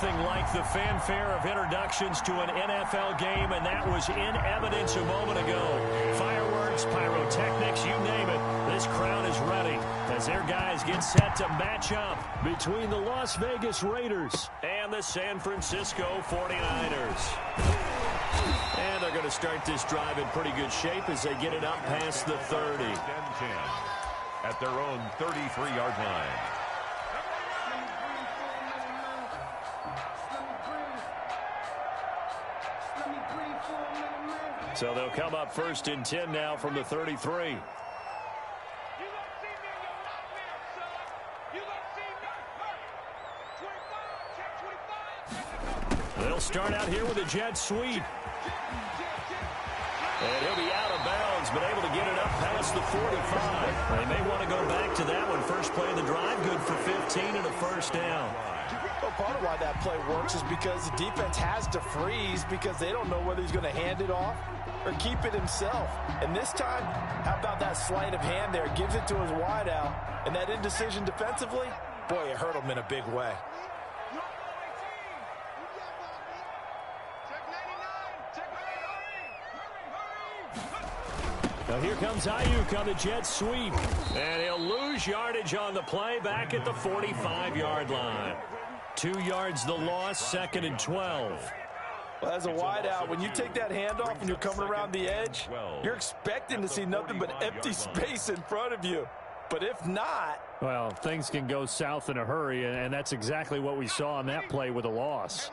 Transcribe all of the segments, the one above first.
Nothing like the fanfare of introductions to an NFL game, and that was in evidence a moment ago. Fireworks, pyrotechnics, you name it. This crowd is ready as their guys get set to match up between the Las Vegas Raiders and the San Francisco 49ers. And they're going to start this drive in pretty good shape as they get it up past the 30. 10-10 at their own 33-yard line. So they'll come up 1st and 10 now from the 33. They'll start out here with a jet sweep. And he'll be out of bounds, but able to get it up past the 45. They may want to go back to that one. First play of the drive, good for 15 and a first down. Well, part of why that play works is because the defense has to freeze because they don't know whether he's going to hand it off or keep it himself. And this time, how about that sleight of hand there? Gives it to his wideout. And that indecision defensively, boy, it hurt him in a big way. Now here comes Ayuk on the jet sweep. And he'll lose yardage on the play back at the 45-yard line. 2 yards the loss, 2nd and 12. Well, as a wideout, when you take that handoff and you're coming around the edge, you're expecting to see nothing but empty space in front of you. But if not... Well, things can go south in a hurry, and that's exactly what we saw on that play with a loss.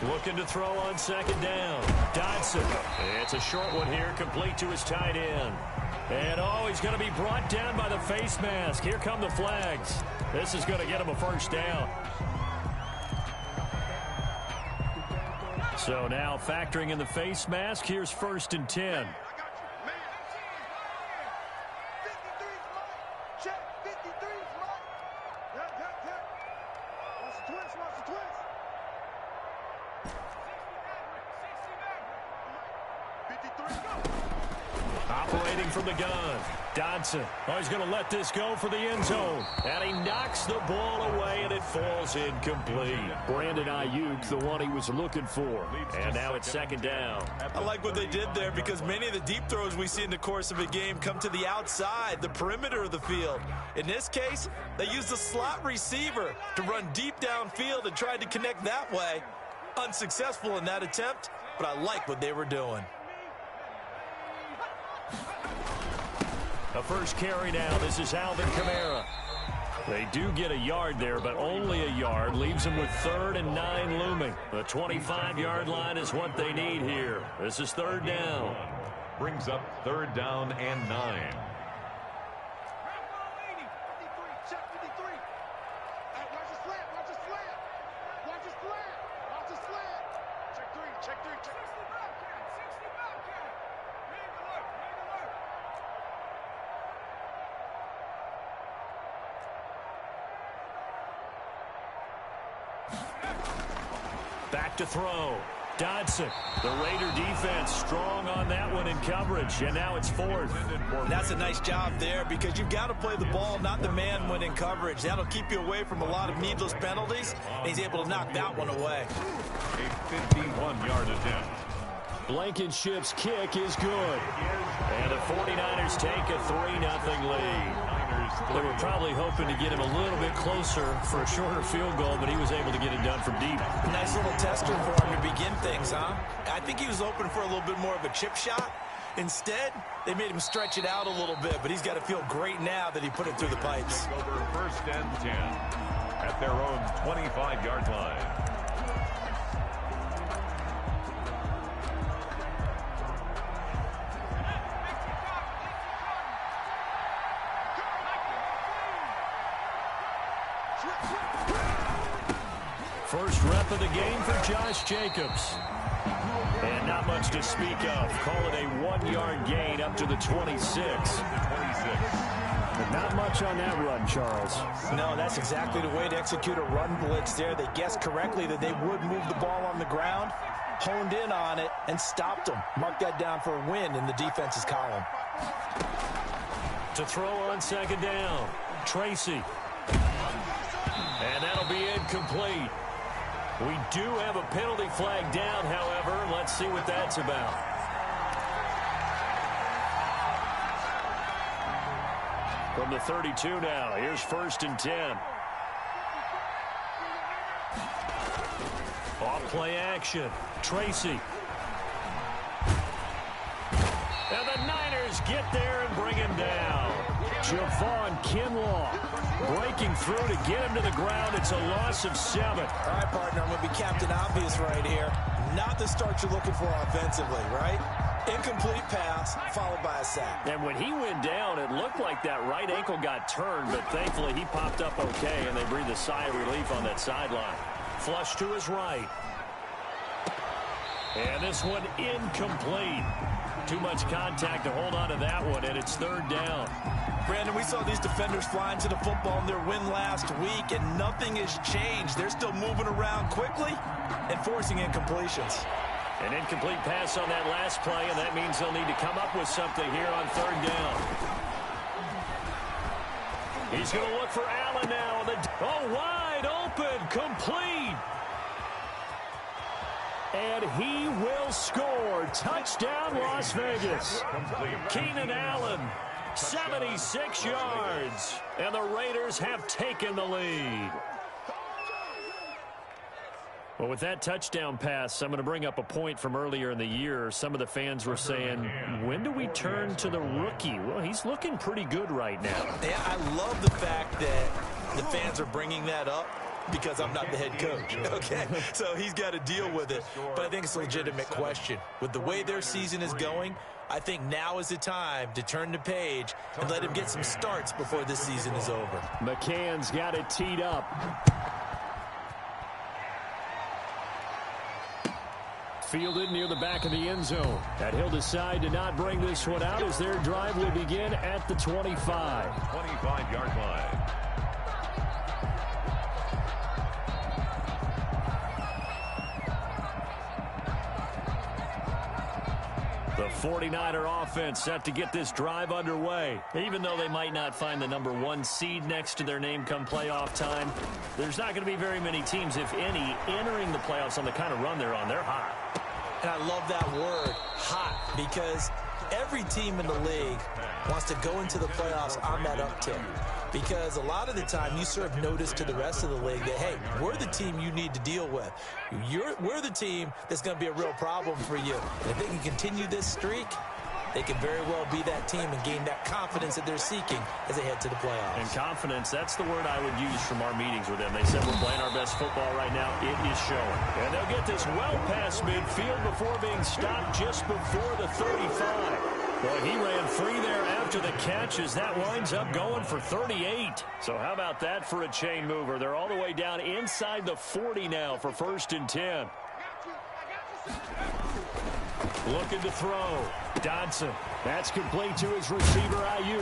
Looking to throw on 2nd down. Dodson. It's a short one here, complete to his tight end. And, oh, he's going to be brought down by the face mask. Here come the flags. This is going to get him a first down. So now factoring in the face mask, here's 1st and 10. Operating from the gun. Dodson. Oh, he's going to let this go for the end zone. And he knocks the ball away, and it falls incomplete. Brandon Ayuk, the one he was looking for. And now it's 2nd down. I like what they did there because many of the deep throws we see in the course of a game come to the outside, the perimeter of the field. In this case, they used the slot receiver to run deep downfield and tried to connect that way. Unsuccessful in that attempt, but I like what they were doing. A first carry now. This is Alvin Kamara. They do get a yard there, but only a yard. Leaves them with 3rd and 9 looming. The 25-yard line is what they need here. This is 3rd down. Brings up 3rd down and 9. Back to throw. Dodson. The Raider defense strong on that one in coverage, and now it's 4th. That's a nice job there because you've got to play the ball, not the man when in coverage. That'll keep you away from a lot of needless penalties, and he's able to knock that one away. A 51-yard attempt. Blankenship's kick is good. And the 49ers take a 3-0 lead. They were probably hoping to get him a little bit closer for a shorter field goal, but he was able to get it done from deep. Nice little tester for him to begin things, huh? I think he was open for a little bit more of a chip shot. Instead, they made him stretch it out a little bit, but he's got to feel great now that he put it through the pipes. Over 1st and 10 at their own 25-yard line. First rep of the game for Josh Jacobs. And not much to speak of. Call it a 1-yard gain up to the 26. But not much on that run, Charles. No, that's exactly the way to execute a run blitz there. They guessed correctly that they would move the ball on the ground. honed in on it, and stopped him. Mark that down for a win in the defense's column. To throw on second down, Tracy. And that'll be incomplete. We do have a penalty flag down, however. Let's see what that's about. From the 32 now, here's 1st and 10. Off play action, Tracy. And the Niners get there and bring him down. Javon Kinlaw breaking through to get him to the ground. It's a loss of 7. All right, partner, I'm going to be Captain Obvious right here. Not the start you're looking for offensively, right? Incomplete pass followed by a sack. And when he went down, it looked like that right ankle got turned, but thankfully he popped up okay, and they breathed a sigh of relief on that sideline. Flush to his right. And this one incomplete. Too much contact to hold on to that one, and it's 3rd down. Brandon, we saw these defenders flying to the football in their win last week, and nothing has changed. They're still moving around quickly and forcing incompletions. An incomplete pass on that last play, and that means they'll need to come up with something here on 3rd down. He's going to look for Allen now. Oh, wide open, complete. And he will score. Touchdown, Las Vegas. Keenan Allen, 76 yards. And the Raiders have taken the lead. Well, with that touchdown pass, I'm going to bring up a point from earlier in the year. Some of the fans were saying, when do we turn to the rookie? Well, he's looking pretty good right now. Yeah, I love the fact that the fans are bringing that up because I'm not the head coach, okay? So he's got to deal with it. But I think it's a legitimate question. With the way their season is going, I think now is the time to turn the page and let him get some starts before this season is over. McCann's got it teed up. Fielded near the back of the end zone. And he'll decide to not bring this one out as their drive will begin at the 25. 25-yard line. The 49er offense set to get this drive underway. Even though they might not find the number 1 seed next to their name come playoff time, there's not going to be very many teams, if any, entering the playoffs on the kind of run they're on. They're hot. And I love that word, hot, because every team in the league wants to go into the playoffs on that uptick. Because a lot of the time you serve notice to the rest of the league that, hey, we're the team you need to deal with. We're the team that's going to be a real problem for you. And if they can continue this streak, they can very well be that team and gain that confidence that they're seeking as they head to the playoffs. And confidence, that's the word I would use from our meetings with them. They said we're playing our best football right now. It is showing. And they'll get this well past midfield before being stopped just before the 35. Well, he ran free there after the catch as that winds up going for 38. So how about that for a chain mover? They're all the way down inside the 40 now for 1st and 10. Looking to throw. Dodson. That's complete to his receiver, Ayuk.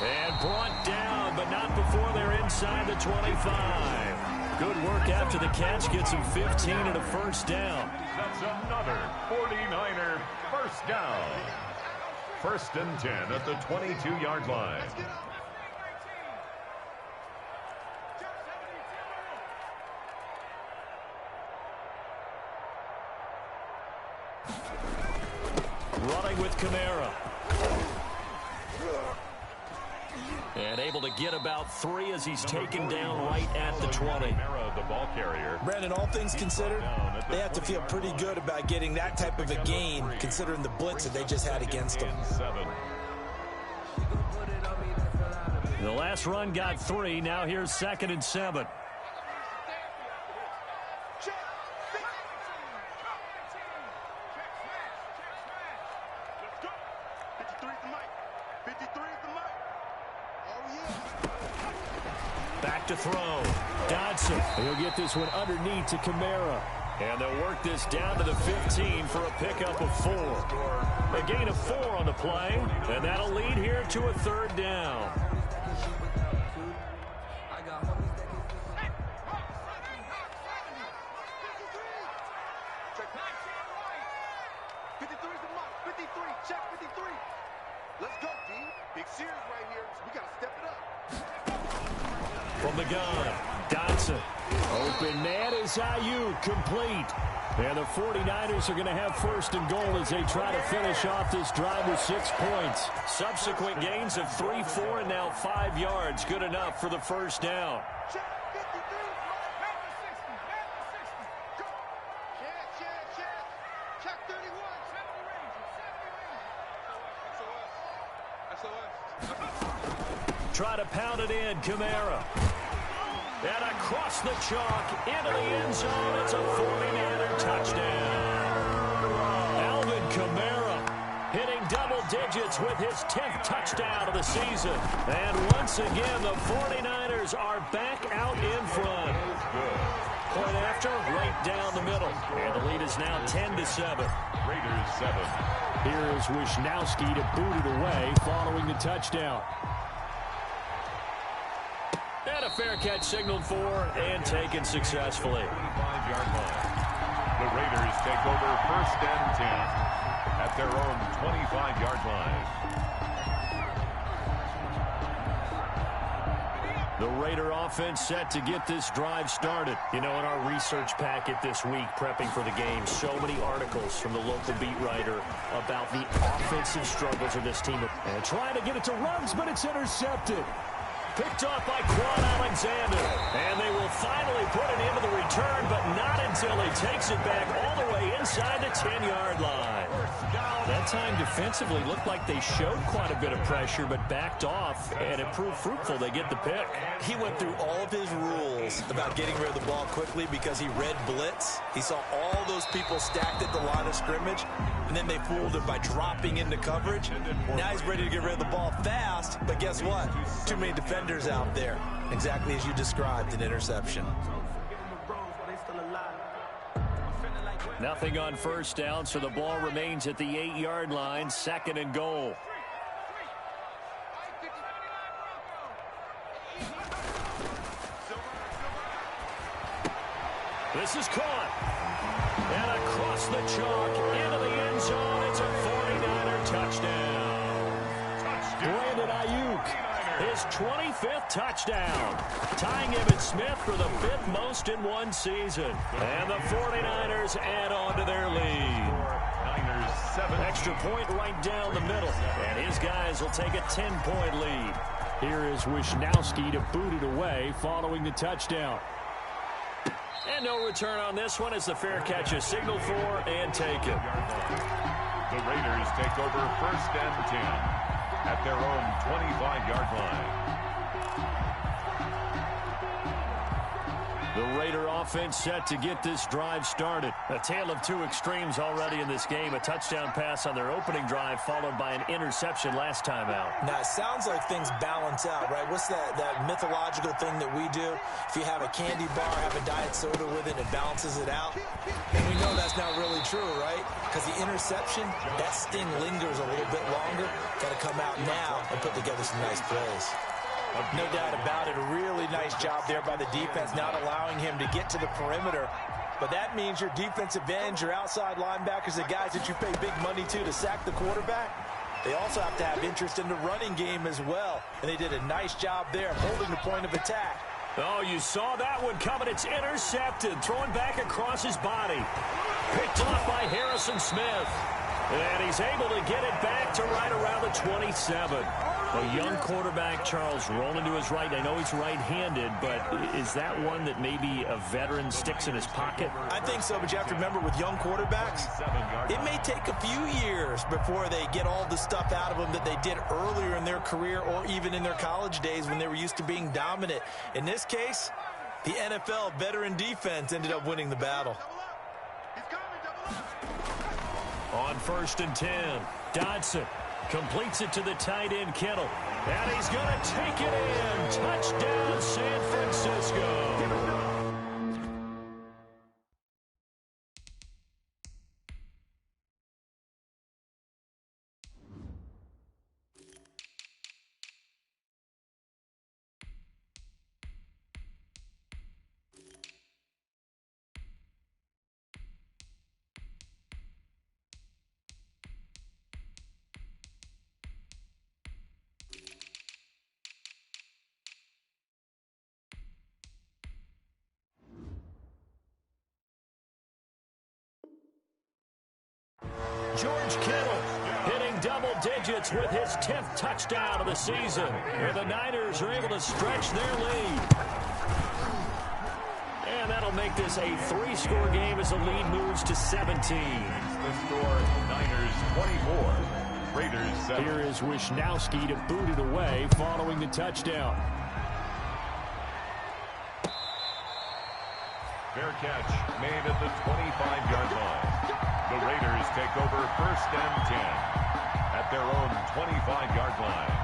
And brought down, but not before they're inside the 25. Good work after the catch. Gets him 15 and a 1st down. That's another 49er first down. 1st and 10 at the 22-yard line. Running with Kamara. And able to get about 3 as he's taken down right at the 20. Kamara, the ball carrier. Brandon, all things considered, they have to feel pretty good about getting that type of a gain considering the blitz that they just had against them. The last run got 3. Now here's 2nd and 7. Back to throw. Dodson. He'll get this one underneath to Kamara. And they'll work this down to the 15 for a pickup of 4. A gain of 4 on the play. And that'll lead here to a 3rd down. 53. Check 53. Let's go, D. Big series right here. So we got to step it up. From the gun, Dodson. Open man is Ayuk, complete. And the 49ers are going to have first and goal as they try to finish off this drive with 6 points. Subsequent gains of 3, 4, and now 5 yards. Good enough for the first down. Check 53. Check 31. Try to pound it in, Kamara. And across the chalk, into the end zone. It's a 49er touchdown. Alvin Kamara hitting double digits with his 10th touchdown of the season. And once again, the 49ers are back out in front. Point after, right down the middle. And the lead is now 10-7. Raiders 7. Here is Wisnowski to boot it away following the touchdown. And a fair catch signaled for and taken successfully. 25-yard line. The Raiders take over first and 10 at their own 25-yard line. The Raider offense set to get this drive started. You know, in our research packet this week, prepping for the game, so many articles from the local beat writer about the offensive struggles of this team. And trying to get it to Ruggs, but it's intercepted. Picked off by Quan Alexander. And they will finally put it into the return, but not until he takes it back all the way inside the 10-yard line. That time defensively looked like they showed quite a bit of pressure, but backed off, and it proved fruitful. They get the pick. He went through all of his rules about getting rid of the ball quickly because he read blitz. He saw all those people stacked at the line of scrimmage, and then they fooled him by dropping into coverage. Now he's ready to get rid of the ball fast, but guess what? Too many defenders out there. Exactly as you described, an interception. Nothing on first down, so the ball remains at the 8-yard line, 2nd and goal. This is caught. And across the chalk, into the end zone, it's a 49er touchdown. Brandon Ayuk. His 25th touchdown, tying Emmitt Smith for the 5th most in one season. And the 49ers add on to their lead. Niners 7. Extra point right down the middle. And his guys will take a 10-point lead. Here is Wisnowski to boot it away following the touchdown. And no return on this one as the fair catch is signaled for and taken. The Raiders take over first and 10 at their own 25-yard line. The Raider offense set to get this drive started. A tale of two extremes already in this game. A touchdown pass on their opening drive followed by an interception last time out. Now, it sounds like things balance out, right? What's that mythological thing that we do? If you have a candy bar, have a diet soda with it, it balances it out. And we know that's not really true, right? Because the interception, that sting lingers a little bit longer. Got to come out now and put together some nice plays. No doubt about it. A really nice job there by the defense, not allowing him to get to the perimeter. But that means your defensive ends, your outside linebackers, the guys that you pay big money to sack the quarterback, they also have to have interest in the running game as well. And they did a nice job there holding the point of attack. Oh, you saw that one coming. It's intercepted. Throwing back across his body. Picked off by Harrison Smith. And he's able to get it back to right around the 27. A young quarterback, Charles, rolling to his right. I know he's right-handed, but is that one that maybe a veteran sticks in his pocket? I think so, but you have to remember with young quarterbacks, it may take a few years before they get all the stuff out of them that they did earlier in their career or even in their college days when they were used to being dominant. In this case, the NFL veteran defense ended up winning the battle. On 1st and 10, Dodson completes it to the tight end, Kittle. And he's going to take it in. Touchdown, San Francisco. George Kittle hitting double digits with his 10th touchdown of the season, where the Niners are able to stretch their lead. And that'll make this a 3-score game as the lead moves to 17. The score, Niners 24, Raiders 7. Here is Wisnowski to boot it away following the touchdown. Fair catch made at the 25-yard line. The Raiders take over 1st and 10 at their own 25-yard line.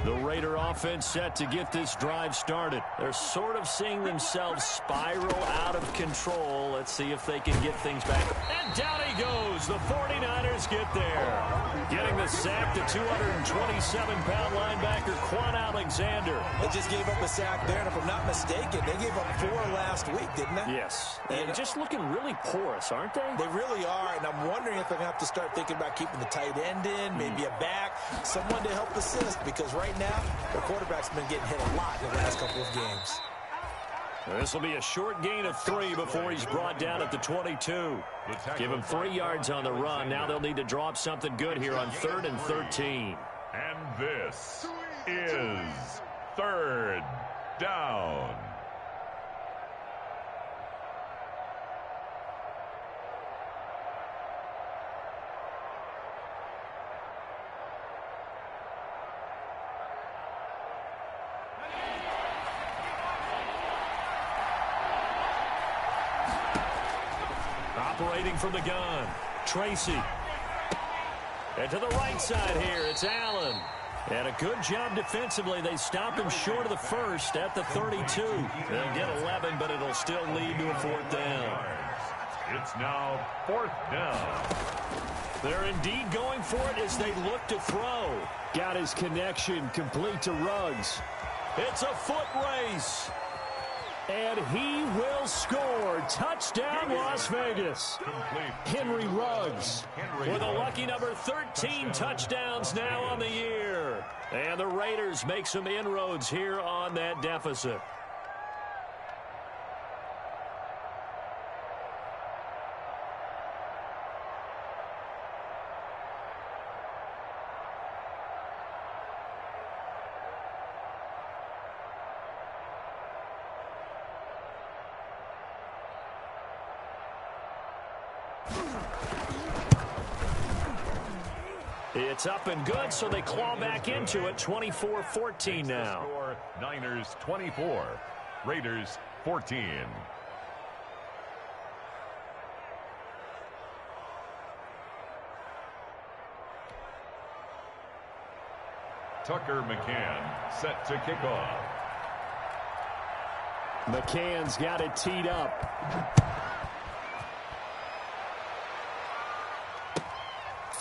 The Raider offense set to get this drive started. They're sort of seeing themselves spiral out of control. Let's see if they can get things back. And down he goes. The 49ers get there. Getting the sack to 227-pound linebacker Quan Alexander. They just gave up a sack there, and if I'm not mistaken, they gave up 4 last week, didn't they? Yes. And just looking really porous, aren't they? They really are, and I'm wondering if they're going to have to start thinking about keeping the tight end in, maybe a back, someone to help assist, because right now, the quarterback's been getting hit a lot in the last couple of games. This will be a short gain of 3 before he's brought down at the 22. Give him 3 yards on the run. Now they'll need to draw up something good here on 3rd and 13. And this is 3rd down. Operating from the gun, Tracy. And to the right side here, it's Allen. And a good job defensively. They stop him short of the first at the 32. They'll get 11, but it'll still lead to a 4th down. It's now 4th down. They're indeed going for it as they look to throw. Got his connection complete to Ruggs. It's a foot race. And he will score. Touchdown, Las Vegas. Henry Ruggs with a lucky number 13 touchdowns now on the year. And the Raiders make some inroads here on that deficit. It's up and good, so they claw back into it. 24-14 now. Score, Niners 24, Raiders 14. Tucker McCann set to kick off. McCann's got it teed up.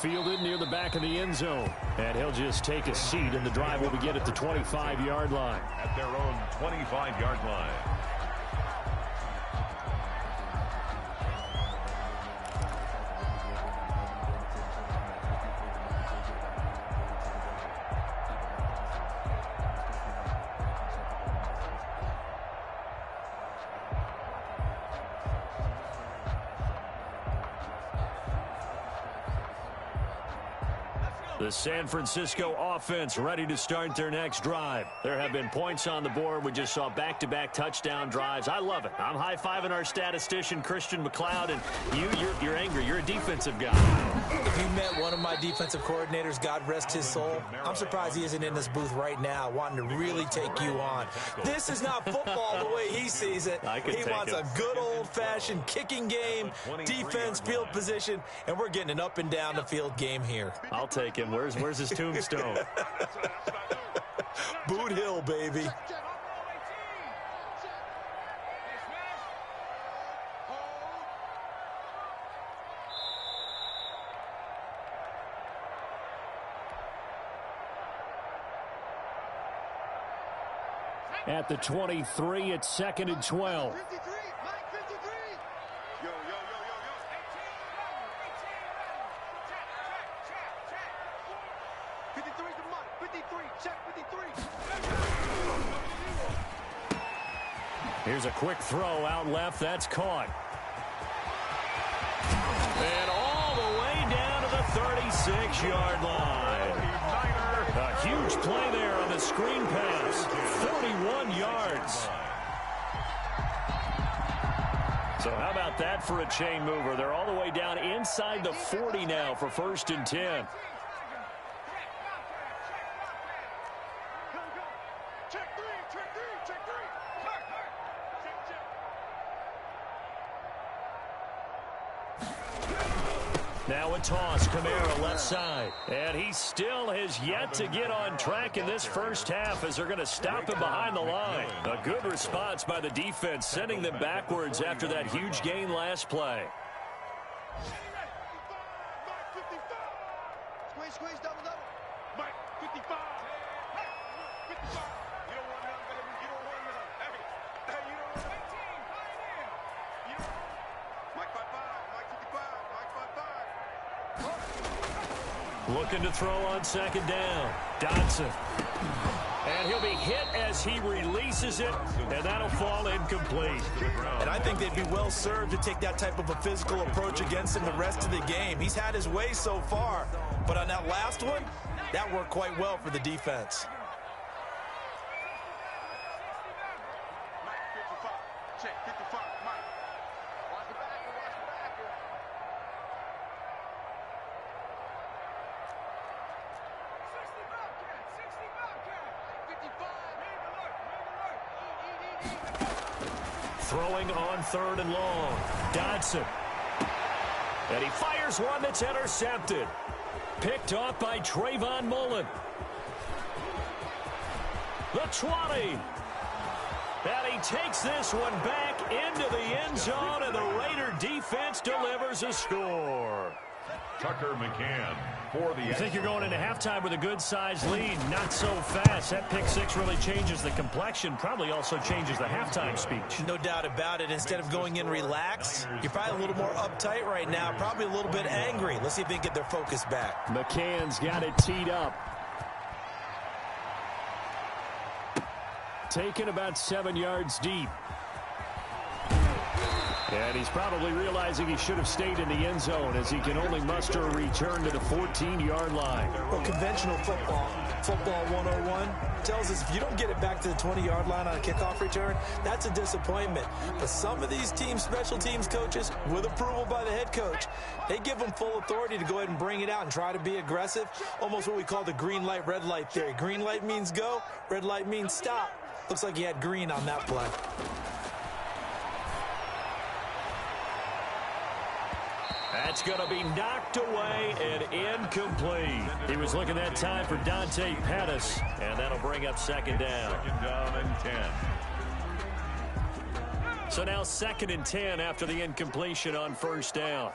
Fielded near the back of the end zone. And he'll just take a seat, and the drive will begin at the 25-yard line. At their own 25-yard line. The San Francisco offense ready to start their next drive. There have been points on the board. We just saw back-to-back touchdown drives. I love it. I'm high-fiving our statistician, Christian McLeod, and you're angry. You're a defensive guy. If you met one of my defensive coordinators, God rest his soul, I'm surprised he isn't in this booth right now wanting to really take you on. This is not football the way he sees it. He wants a good old-fashioned kicking game, defense, field position, and we're getting an up-and-down-the-field game here. I'll take him. Where's his tombstone? Boot Hill, baby. At the 23, it's 2nd and 12. 53. Check 53. Here's a quick throw out left. That's caught. And all the way down to the 36-yard line. A huge play there on the screen pass. 41 yards. So how about that for a chain mover? They're all the way down inside the 40 now for 1st and 10. Now a toss, Kamara left side. And he still has yet to get on track in this first half as they're going to stop him behind the line. A good response by the defense, sending them backwards after that huge gain last play. Squeeze, double. Mike, 55. 55. You don't want nothing better. You don't want nothing. Hey, you don't want nothing. Mike 55. Mike 55. Mike 55. Looking to throw on 2nd down. Dodson. And he'll be hit as he releases it, and that'll fall incomplete. And I think they'd be well served to take that type of a physical approach against him the rest of the game. He's had his way so far, but on that last one, that worked quite well for the defense. Mike 55. Check 55. Mike. Watch the back. Watch the back. 55. Throwing on 3rd and long. Dodson. And he fires one that's intercepted. Picked off by Trayvon Mullen. The 20. And he takes this one back into the end zone, and the Raider defense delivers a score. Tucker McCann for the... You think you're going into halftime with a good-sized lead. Not so fast. That pick six really changes the complexion, probably also changes the halftime speech. No doubt about it. Instead of going in relaxed, you're probably a little more uptight right now, probably a little bit angry. Let's see if they can get their focus back. McCann's got it teed up. Taken about 7 yards deep. And he's probably realizing he should have stayed in the end zone as he can only muster a return to the 14-yard line. Well, conventional football 101, tells us if you don't get it back to the 20-yard line on a kickoff return, that's a disappointment. But some of these special teams coaches, with approval by the head coach, they give them full authority to go ahead and bring it out and try to be aggressive. Almost what we call the green light, red light theory. Green light means go, red light means stop. Looks like he had green on that play. That's going to be knocked away and incomplete. He was looking that time for Dante Pettis, and that'll bring up 2nd down. 2nd down and 10. So now 2nd and 10 after the incompletion on 1st down.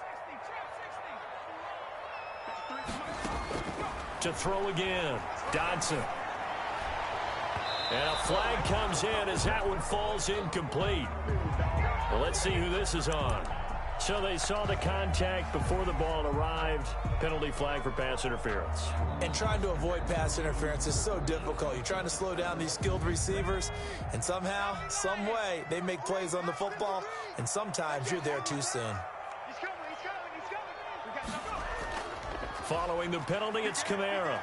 To throw again, Dodson. And a flag comes in as that one falls incomplete. Well, let's see who this is on. So they saw the contact before the ball arrived. Penalty flag for pass interference. And trying to avoid pass interference is so difficult. You're trying to slow down these skilled receivers, and somehow, some way, they make plays on the football, and sometimes you're there too soon. Following the penalty, it's Kamara.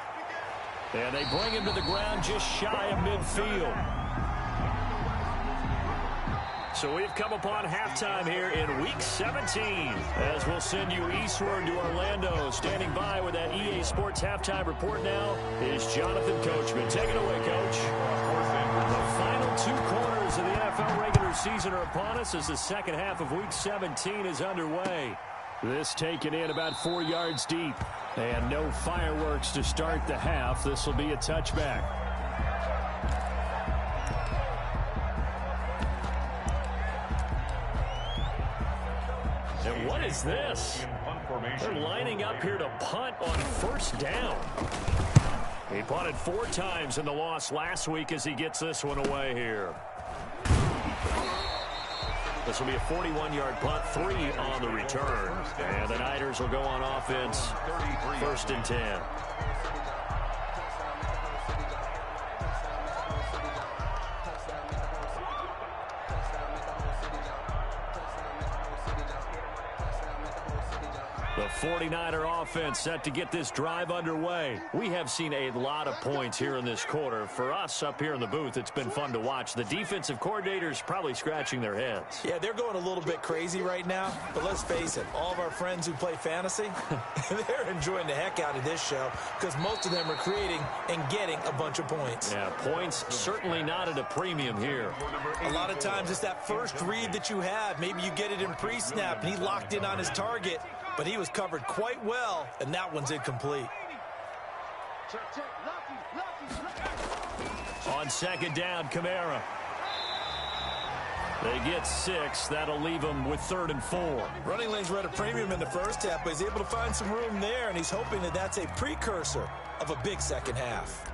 And they bring him to the ground just shy of midfield. So we've come upon halftime here in Week 17 as we'll send you eastward to Orlando. Standing by with that EA Sports halftime report now is Jonathan Coachman. Take it away, Coach. The final 2 quarters of the NFL regular season are upon us as the second half of Week 17 is underway. This taken in about 4 yards deep. And no fireworks to start the half. This will be a touchback. And what is this? They're lining up here to punt on 1st down. He punted 4 times in the loss last week as he gets this one away here. This will be a 41-yard punt, 3 on the return. And the Niners will go on offense, 1st and 10. The 49er offense set to get this drive underway. We have seen a lot of points here in this quarter. For us up here in the booth, it's been fun to watch. The defensive coordinators probably scratching their heads. Yeah, they're going a little bit crazy right now. But let's face it, all of our friends who play fantasy, they're enjoying the heck out of this show because most of them are creating and getting a bunch of points. Yeah, points certainly not at a premium here. A lot of times it's that first read that you have. Maybe you get it in pre-snap and he locked in on his target. But he was covered quite well, and that one's incomplete. On second down, Kamara. They get 6. That'll leave them with 3rd and 4. Running lanes were at a premium in the first half, but he's able to find some room there, and he's hoping that that's a precursor of a big second half.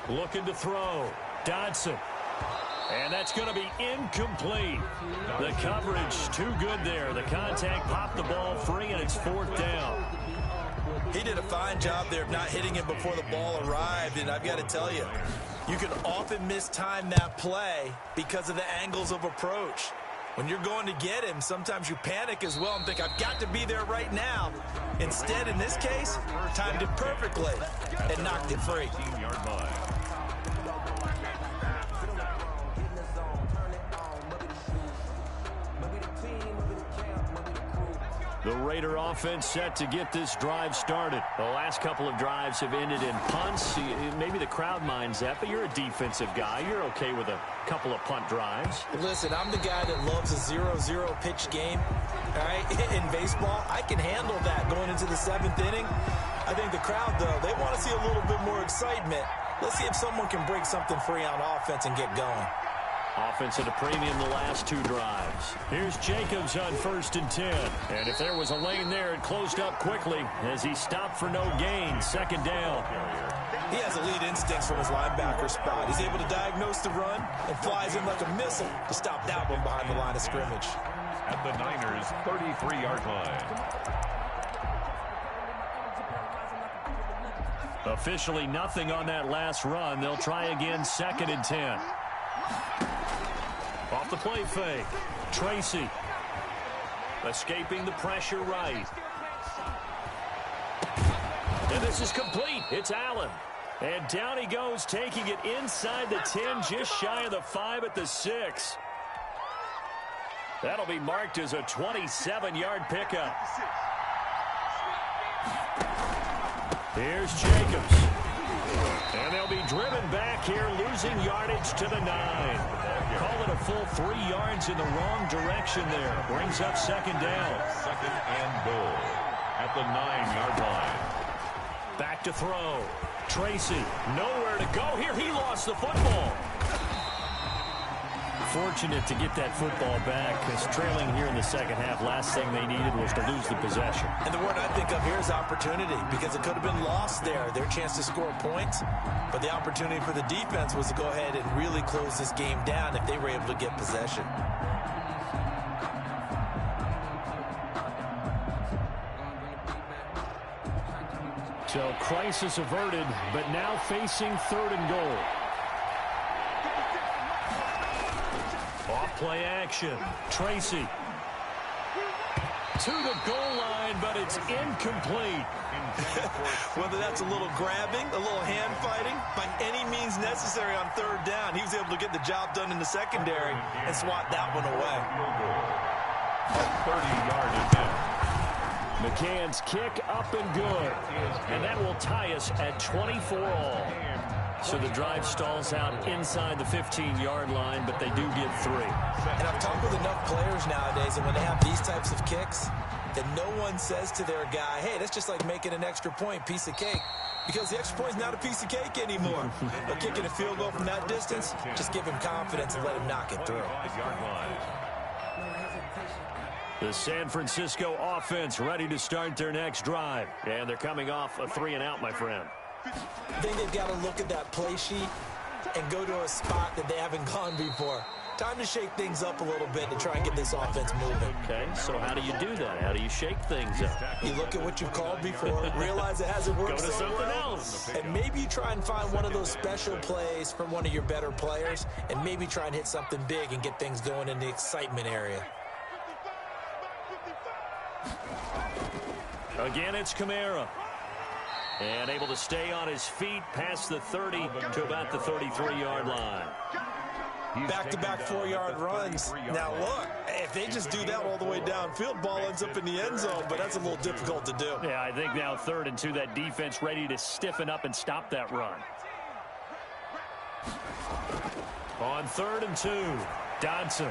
Looking to throw. Dodson. And that's going to be incomplete. The coverage too good there. The contact popped the ball free, and it's 4th down. He did a fine job there of not hitting him before the ball arrived, and I've got to tell you, you can often mistime that play because of the angles of approach. When you're going to get him, sometimes you panic as well and think, I've got to be there right now. Instead, in this case, timed it perfectly and knocked it free. The Raider offense set to get this drive started. The last couple of drives have ended in punts. Maybe the crowd minds that, but you're a defensive guy. You're okay with a couple of punt drives. Listen, I'm the guy that loves a 0-0 pitch game. All right, in baseball, I can handle that going into the 7th inning. I think the crowd, though, they want to see a little bit more excitement. Let's see if someone can break something free on offense and get going. Offense at a premium the last 2 drives. Here's Jacobs on 1st and 10. And if there was a lane there, it closed up quickly as he stopped for no gain. 2nd down. He has elite instincts from his linebacker spot. He's able to diagnose the run and flies in like a missile to stop that one behind the line of scrimmage. At the Niners' 33-yard line. Officially nothing on that last run. They'll try again 2nd and 10. Off the play fake. Tracy. Escaping the pressure right. And this is complete. It's Allen. And down he goes, taking it inside the 10, just shy of the 5 at the 6. That'll be marked as a 27-yard pickup. Here's Jacobs. And they'll be driven back here, losing yardage to the 9. Call it a full 3 yards in the wrong direction there. Brings up 2nd down. 2nd and goal at the 9-yard line. Back to throw. Tracy, nowhere to go here. He lost the football. Fortunate to get that football back, because trailing here in the 2nd half, last thing they needed was to lose the possession. And the word I think of here is opportunity, because it could have been lost there, their chance to score points. But the opportunity for the defense was to go ahead and really close this game down if they were able to get possession. So crisis averted, but now facing 3rd and goal. Off play action. Tracy. To the goal line, but it's incomplete. Whether that's a little grabbing, a little hand fighting, by any means necessary on 3rd down, he was able to get the job done in the secondary and swat that one away. 30-yard attempt. McCann's kick up and good. And that will tie us at 24 all. So the drive stalls out inside the 15-yard line, but they do get 3. And I've talked with enough players nowadays, and when they have these types of kicks, that no one says to their guy, hey, that's just like making an extra point, piece of cake. Because the extra point is not a piece of cake anymore. But kicking a field goal from that distance, just give him confidence and let him knock it through. 5-yard line. The San Francisco offense ready to start their next drive. And they're coming off a 3-and-out, my friend. I think they've got to look at that play sheet and go to a spot that they haven't gone before. Time to shake things up a little bit to try and get this offense moving. Okay, so how do you do that? How do you shake things up? You look at what you've called before, realize it hasn't worked Go to so something well, else. and maybe you try and find one of those special plays from one of your better players, and maybe try and hit something big and get things going in the excitement area. Again, it's Kamara. And able to stay on his feet past the 30 to about the 33-yard line. Back-to-back 4-yard runs. Now, look, if they just do that all the way downfield, ball ends up in the end zone, but that's a little difficult to do. Yeah, I think now 3rd and 2, that defense ready to stiffen up and stop that run. On 3rd and 2, Dodson.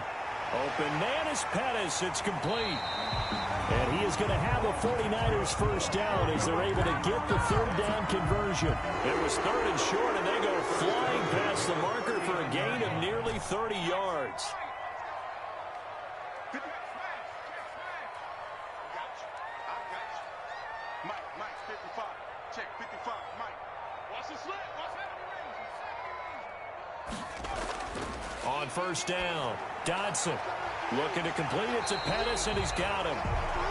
Open man is Pettis. It's complete. And he is going to have a 49ers first down as they're able to get the 3rd down conversion. It was 3rd and short, and they go flying past the marker for a gain of nearly 30 yards. Mike, 55. Check, 55. Mike. Watch the slant. Watch that. On 1st down, Dodson looking to complete it to Pettis, and he's got him.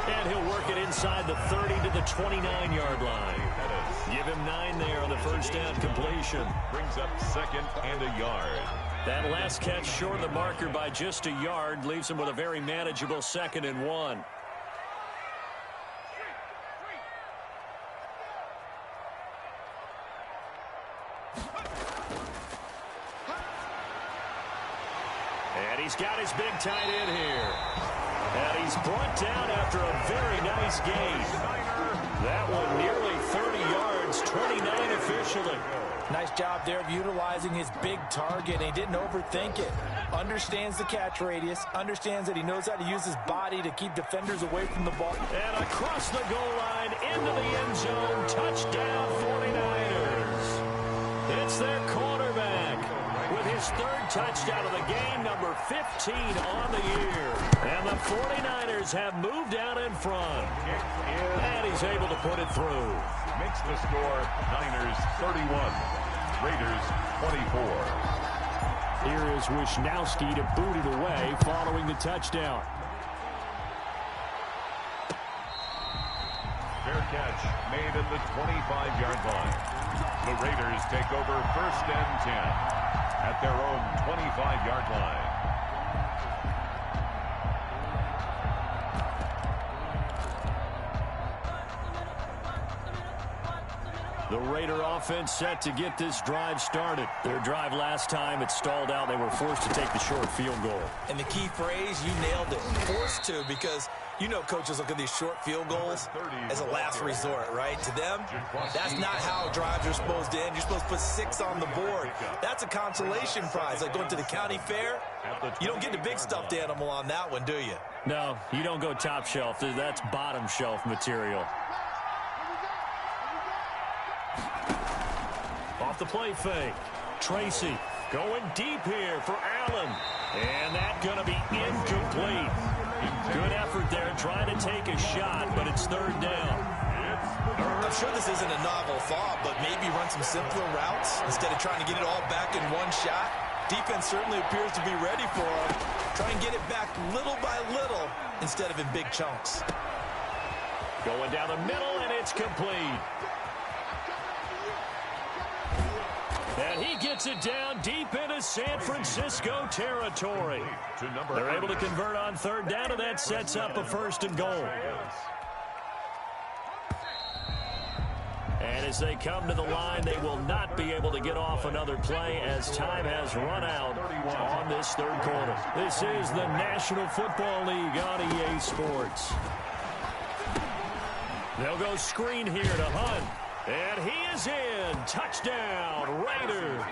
And he'll work it inside the 30 to the 29-yard line. Give him 9 there on the 1st down completion. Brings up 2nd and a yard. That last catch short of the marker by just a yard leaves him with a very manageable 2nd and 1. And he's got his big tight end here. And he's brought down after a very nice gain. That one nearly 30 yards, 29 officially. Nice job there of utilizing his big target. He didn't overthink it. Understands the catch radius. Understands that he knows how to use his body to keep defenders away from the ball. And across the goal line, into the end zone. Touchdown, 49ers. It's their quarterback with his 3rd touchdown of the game, number 15 on the year. And the 49ers have moved out in front. And he's able to put it through. Makes the score Niners 31, Raiders 24. Here is Wisnowski to boot it away following the touchdown. Fair catch made at the 25-yard line. The Raiders take over 1st and 10 at their own 25-yard line. The Raider offense set to get this drive started. Their drive last time, it stalled out. They were forced to take the short field goal. And the key phrase, you nailed it. Forced to, because you know coaches look at these short field goals as a last resort, right? To them, that's not how drives are supposed to end. You're supposed to put 6 on the board. That's a consolation prize. Like going to the county fair, you don't get the big stuffed animal on that one, do you? No, you don't go top shelf. That's bottom shelf material. Off the play fake. Tracy going deep here for Allen. And that's going to be incomplete. Good effort there trying to take a shot, but it's 3rd down. I'm sure this isn't a novel thought, but maybe run some simpler routes instead of trying to get it all back in one shot. Defense certainly appears to be ready for him. Try and get it back little by little instead of in big chunks. Going down the middle, and it's complete. And he gets it down deep into San Francisco territory. They're able to convert on 3rd down, and that sets up a 1st and goal. And as they come to the line, they will not be able to get off another play as time has run out on this 3rd quarter. This is the National Football League on EA Sports. They'll go screen here to Hunt. And he is in. Touchdown, Raiders.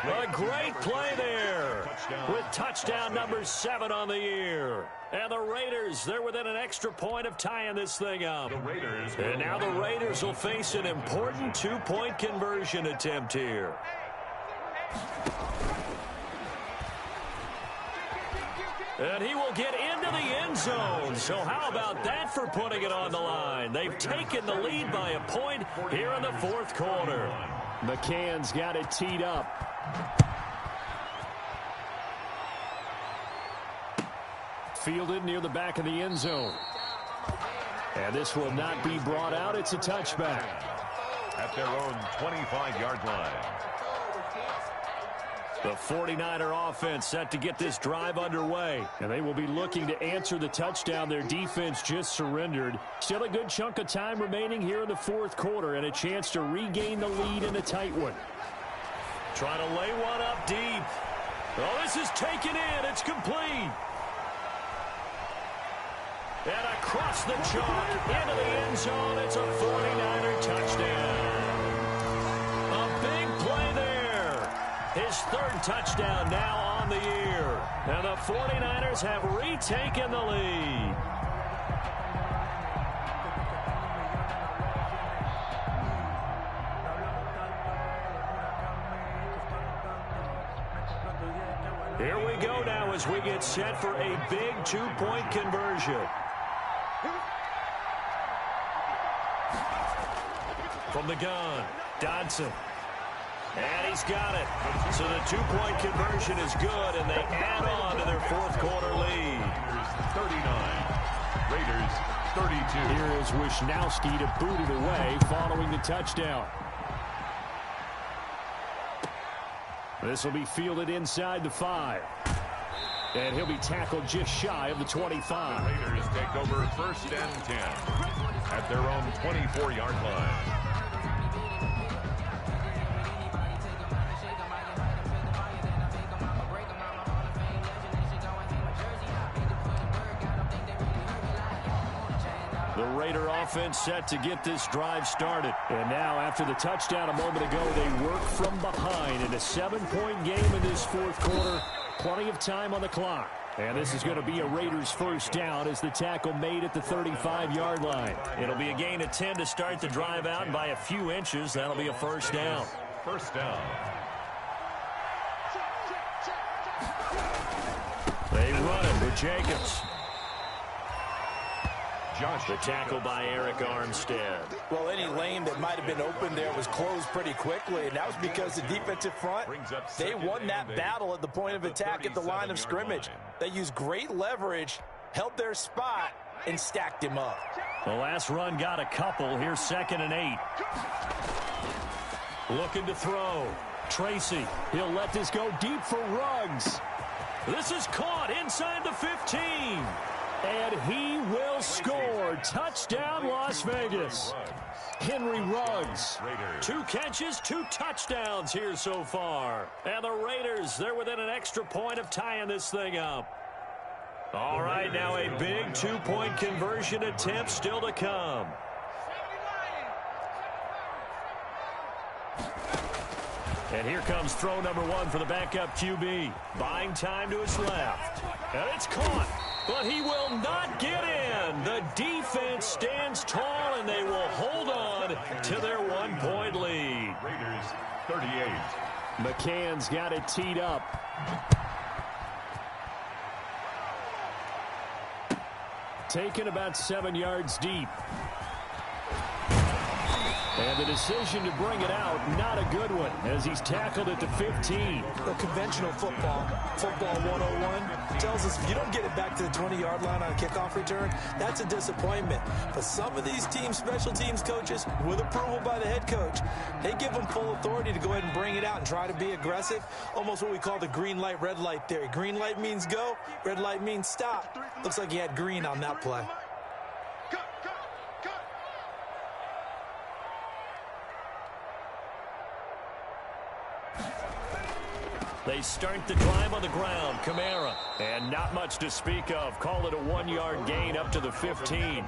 A great play there with touchdown number 7 on the year. And the Raiders, they're within an extra point of tying this thing up. And now the Raiders will face an important 2-point conversion attempt here. And he will get into the end zone. So how about that for putting it on the line? They've taken the lead by a point here in the 4th quarter. McCann's got it teed up. Fielded near the back of the end zone. And this will not be brought out. It's a touchback. At their own 25-yard line. The 49er offense set to get this drive underway. And they will be looking to answer the touchdown their defense just surrendered. Still a good chunk of time remaining here in the fourth quarter and a chance to regain the lead in a tight one. Trying to lay one up deep. Oh, this is taken in. It's complete. And across the chalk into the end zone. It's a 49er touchdown. A big play there. His third touchdown now on the year. And the 49ers have retaken the lead. Here we go now as we get set for a big two-point conversion. From the gun, Dodson. And he's got it. So the two-point conversion is good, and they add on to their fourth quarter lead. 39. Raiders 32. Here is Wisnowski to boot it away following the touchdown. This will be fielded inside the 5. And he'll be tackled just shy of the 25. The Raiders take over first and 10 at their own 24-yard line. The Raider offense set to get this drive started. And now, after the touchdown a moment ago, they work from behind in a 7-point game in this fourth quarter. Plenty of time on the clock. And this is going to be a Raiders first down as the tackle made at the 35-yard line. It'll be a gain of 10 to start the drive out, and by a few inches, that'll be a first down. First down. They run it with Jacobs. The tackle by Eric Armstead. Well, any lane that might have been open there was closed pretty quickly, and that was because the defensive front, they won that battle at the point of attack at the line of scrimmage. They used great leverage, held their spot, and stacked him up. The last run got a couple. Here's 2nd and 8. Looking to throw. Tracy, he'll let this go deep for Ruggs. This is caught inside the 15. And he will score. Touchdown, Las Vegas. Henry Ruggs. 2 catches, 2 touchdowns here so far. And the Raiders, they're within an extra point of tying this thing up. All right, now a big 2-point conversion attempt still to come. And here comes throw number 1 for the backup QB. Buying time to his left. And it's caught. But he will not get in. The defense stands tall, and they will hold on to their 1-point lead. Raiders 38. McCann's got it teed up. Taken about 7 yards deep. And the decision to bring it out, not a good one, as he's tackled at the 15. The conventional football 101, tells us if you don't get it back to the 20-yard line on a kickoff return, that's a disappointment. But some of these teams, special teams coaches, with approval by the head coach, they give them full authority to go ahead and bring it out and try to be aggressive, almost what we call the green light, red light theory. Green light means go, red light means stop. Looks like he had green on that play. They start the drive on the ground. Kamara. And not much to speak of. Call it a 1-yard gain up to the 15.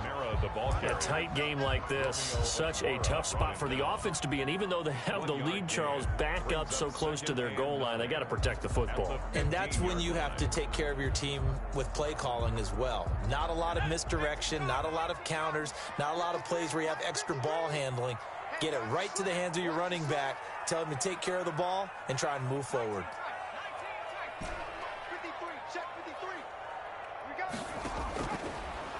A tight game like this, such a tough spot for the offense to be in. Even though they have the lead, Charles, back up so close to their goal line, they got to protect the football. And that's when you have to take care of your team with play calling as well. Not a lot of misdirection, not a lot of counters, not a lot of plays where you have extra ball handling. Get it right to the hands of your running back. Tell him to take care of the ball and try and move forward.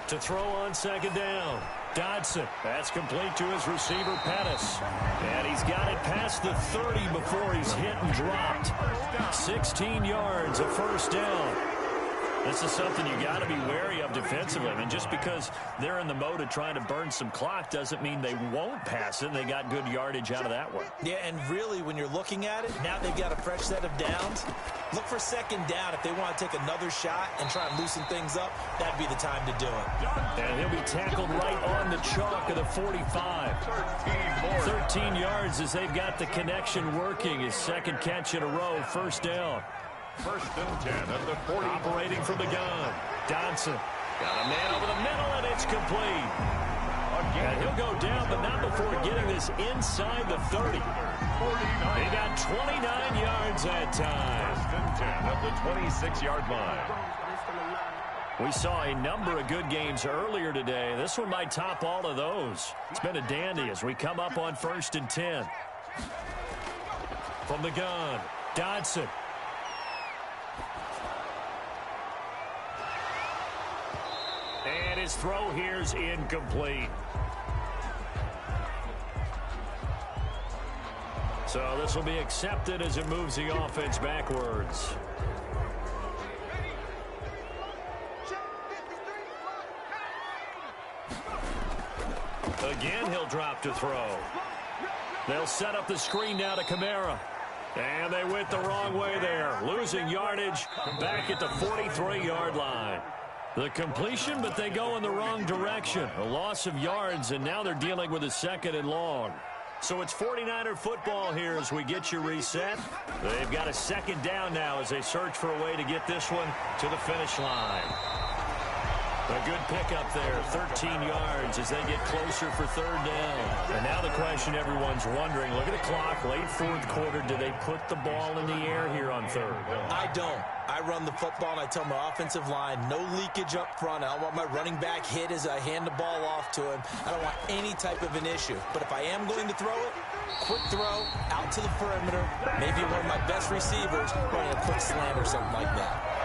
To throw on second down. Dodson. That's complete to his receiver, Pettis. And he's got it past the 30 before he's hit and dropped. 16 yards, a first down. This is something you got to be wary of defensively. I mean, just because they're in the mode of trying to burn some clock doesn't mean they won't pass it. They got good yardage out of that one. Yeah, and really, when you're looking at it, now they've got a fresh set of downs. Look for second down. If they want to take another shot and try and loosen things up, that'd be the time to do it. And he'll be tackled right on the chalk of the 45. 13 yards as they've got the connection working. His second catch in a row, first down. First and 10 at the 40. Operating from the gun. Dodson. Got a man over the middle, and it's complete. And he'll go down, but not before getting this inside the 30. He got 29 yards that time. First and 10 at the 26-yard line. We saw a number of good games earlier today. This one might top all of those. It's been a dandy as we come up on first and 10. From the gun, Dodson. And his throw here is incomplete. So this will be accepted as it moves the offense backwards. Again, he'll drop to throw. They'll set up the screen now to Kamara. And they went the wrong way there. Losing yardage back at the 43-yard line. The completion, but they go in the wrong direction. A loss of yards, and now they're dealing with a second and long. So it's 49er football here as we get you reset. They've got a second down now as they search for a way to get this one to the finish line. A good pickup there, 13 yards as they get closer for third down. And now the question everyone's wondering, look at the clock, late fourth quarter, do they put the ball in the air here on third? I don't. I run the football, and I tell my offensive line, no leakage up front. I don't want my running back hit as I hand the ball off to him. I don't want any type of an issue. But if I am going to throw it, quick throw, out to the perimeter, maybe one of my best receivers running a quick slant or something like that.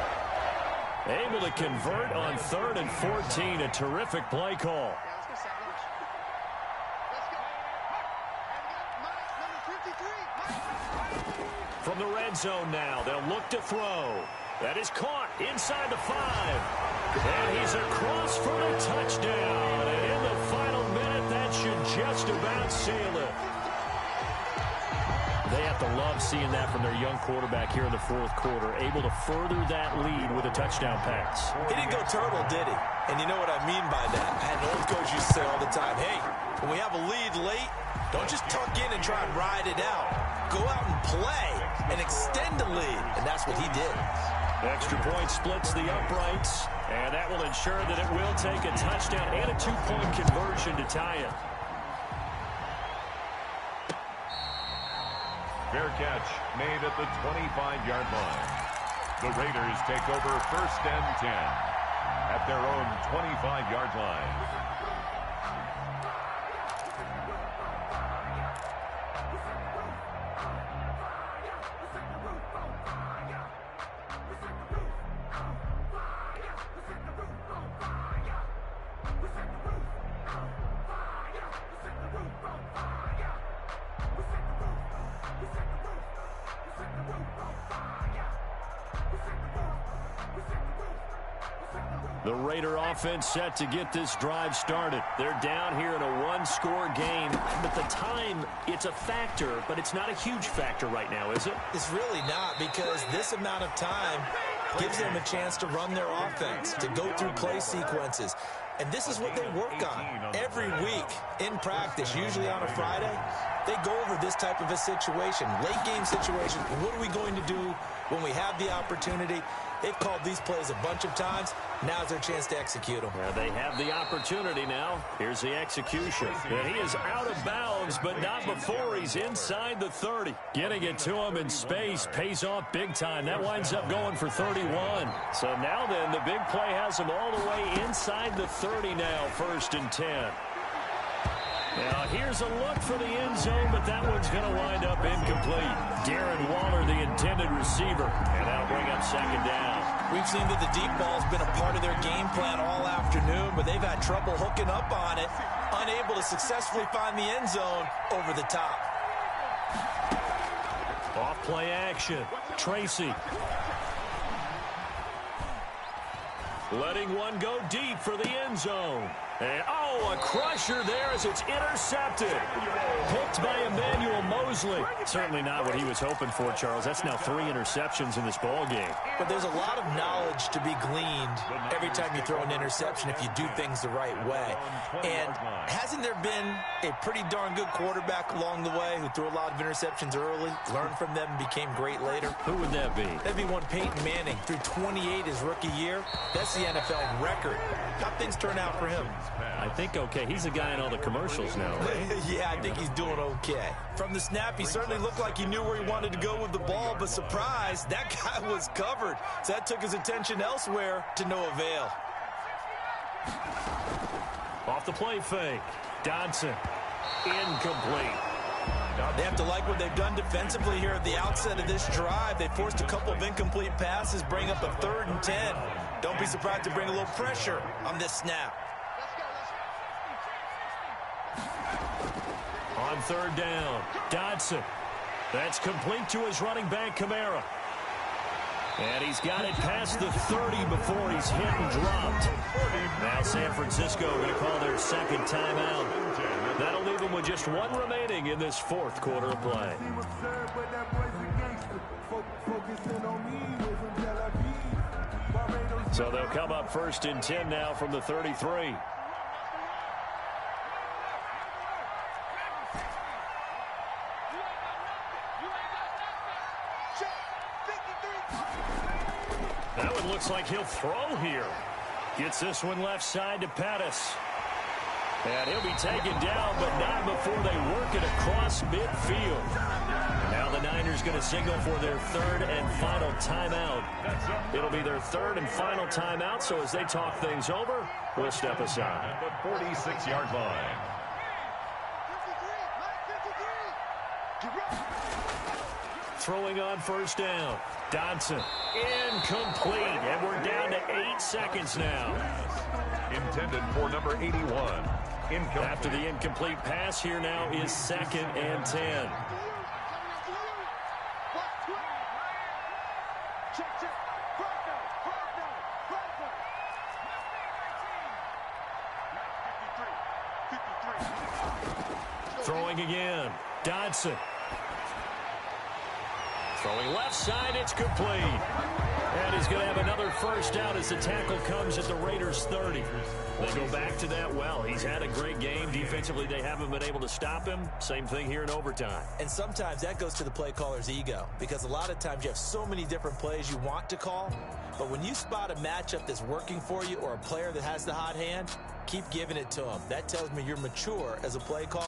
Able to convert on 3rd and 14. A terrific play call. From the red zone now, they'll look to throw. That is caught inside the 5. And he's across for the touchdown. And in the final minute, that should just about seal it. They have to love seeing that from their young quarterback here in the fourth quarter, able to further that lead with a touchdown pass. He didn't go turtle, did he? And you know what I mean by that. I had an old coach used to say all the time, hey, when we have a lead late, don't just tuck in and try and ride it out. Go out and play and extend the lead. And that's what he did. Extra point splits the uprights, and that will ensure that it will take a touchdown and a 2-point conversion to tie it. Fair catch made at the 25-yard line. The Raiders take over first and 10 at their own 25-yard line. The Raider offense set to get this drive started. They're down here in a one-score game. But the time, it's a factor, but it's not a huge factor right now, is it? It's really not, because this amount of time gives them a chance to run their offense, to go through play sequences. And this is what they work on every week in practice, usually on a Friday. They go over this type of a situation, late game situation. What are we going to do when we have the opportunity? They've called these plays a bunch of times. Now's their chance to execute them. Yeah, they have the opportunity now. Here's the execution. And he is out of bounds, but not before he's inside the 30. Getting it to him in space pays off big time. That winds up going for 31. So now then, the big play has him all the way inside the 30 now, first and 10. Now, here's a look for the end zone, but that one's going to wind up incomplete. Darren Waller, the intended receiver, and that'll bring up second down. We've seen that the deep ball's been a part of their game plan all afternoon, but they've had trouble hooking up on it, unable to successfully find the end zone over the top. Off play action. Tracy. Letting one go deep for the end zone. And, oh, a crusher there as it's intercepted. Picked by Emmanuel Mosley. Certainly not what he was hoping for, Charles. That's now 3 interceptions in this ball game. But there's a lot of knowledge to be gleaned every time you throw an interception if you do things the right way. And hasn't there been a pretty darn good quarterback along the way who threw a lot of interceptions early, learned from them, and became great later? Who would that be? That'd be one Peyton Manning. Threw 28 his rookie year. That's the NFL record. How'd things turn out for him? I think okay. He's a guy in all the commercials now, right? Yeah, I think he's doing okay. From the snap, he certainly looked like he knew where he wanted to go with the ball, but surprise, that guy was covered. So that took his attention elsewhere to no avail. Off the play fake. Dodson. Incomplete. They have to like what they've done defensively here at the outset of this drive. They forced a couple of incomplete passes, bring up a 3rd and 10. Don't be surprised to bring a little pressure on this snap. On 3rd down, Dodson. That's complete to his running back, Kamara. And he's got it past the 30 before he's hit and dropped. Now San Francisco going to call their 2nd timeout. That'll leave them with just 1 remaining in this 4th quarter of play. So they'll come up 1st and 10 now from the 33. That one looks like he'll throw here. Gets this one left side to Pettis. And he'll be taken down, but not before they work it across midfield. Now the Niners going to signal for their 3rd and final timeout. It'll be their 3rd and final timeout, so as they talk things over, we'll step aside. At the 46-yard line. Throwing on 1st down. Dodson. Incomplete. And we're down to 8 seconds now. Intended for number 81. Incomplete. After the incomplete pass, here now is 2nd and 10. Throwing again. Dodson. Throwing left side, it's complete. And he's going to have another 1st down as the tackle comes at the Raiders' 30. They go back to that well. He's had a great game. Defensively, they haven't been able to stop him. Same thing here in overtime. And sometimes that goes to the play caller's ego, because a lot of times you have so many different plays you want to call, but when you spot a matchup that's working for you or a player that has the hot hand, keep giving it to him. That tells me you're mature as a play caller